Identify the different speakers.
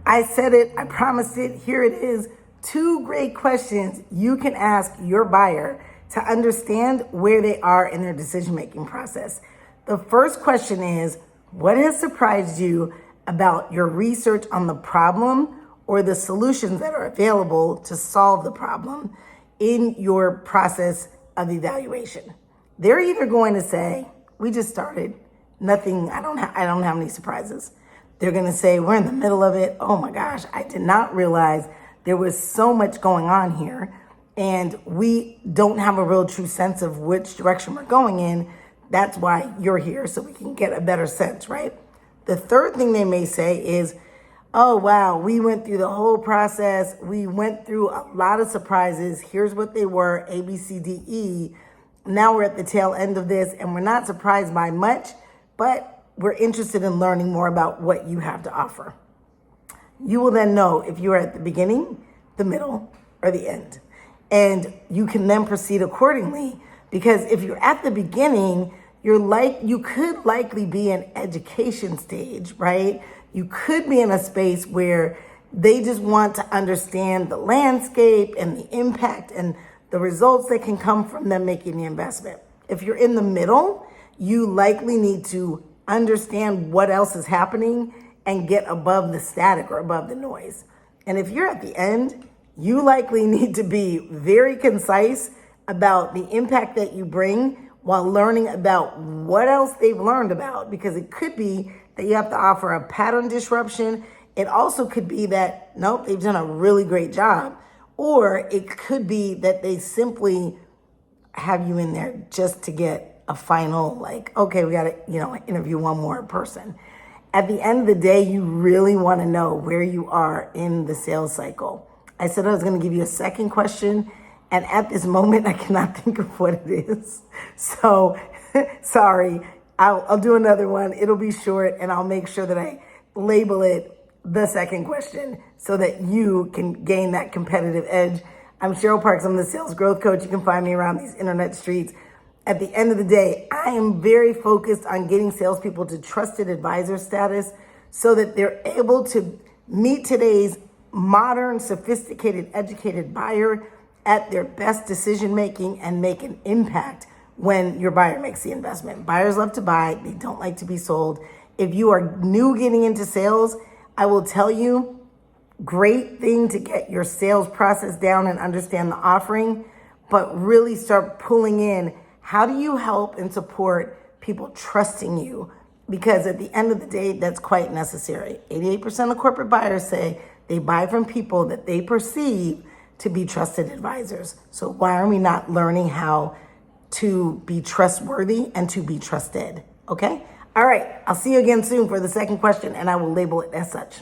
Speaker 1: I said it, I promised it, here it is. 2 great questions you can ask your buyer to understand where they are in their decision-making process. The first question is, what has surprised you about your research on the problem or the solutions that are available to solve the problem in your process of evaluation? They're either going to say, we just started, nothing, I don't have any surprises. They're going to say, we're in the middle of it. Oh my gosh, I did not realize there was so much going on here, and we don't have a real true sense of which direction we're going in. That's why you're here, so we can get a better sense, right? The third thing they may say is, oh wow, we went through the whole process. We went through a lot of surprises. Here's what they were, A, B, C, D, E. Now we're at the tail end of this, and we're not surprised by much, but we're interested in learning more about what you have to offer. You will then know if you are at the beginning, the middle, or the end. And you can then proceed accordingly, because if you're at the beginning, you could likely be in education stage, right? You could be in a space where they just want to understand the landscape and the impact and the results that can come from them making the investment. If you're in the middle, you likely need to understand what else is happening and get above the static or above the noise. And if you're at the end, you likely need to be very concise about the impact that you bring while learning about what else they've learned about, because it could be that you have to offer a pattern disruption. It also could be that, nope, they've done a really great job. Or it could be that they simply have you in there just to get a final, like, okay, we got to, interview one more person. At the end of the day, you really want to know where you are in the sales cycle. I said I was going to give you a second question, and at this moment, I cannot think of what it is. So, sorry, I'll do another one. It'll be short, and I'll make sure that I label it the second question so that you can gain that competitive edge. I'm Cheryl Parks. I'm the sales growth coach. You can find me around these internet streets. At the end of the day, I am very focused on getting salespeople to trusted advisor status so that they're able to meet today's modern, sophisticated, educated buyer at their best decision making and make an impact when your buyer makes the investment. Buyers love to buy, they don't like to be sold. If you are new getting into sales, I will tell you, great thing to get your sales process down and understand the offering, but really start pulling in, how do you help and support people trusting you? Because at the end of the day, that's quite necessary. 88% of corporate buyers say they buy from people that they perceive to be trusted advisors. So why are we not learning how to be trustworthy and to be trusted? Okay? All right, I'll see you again soon for the second question, and I will label it as such.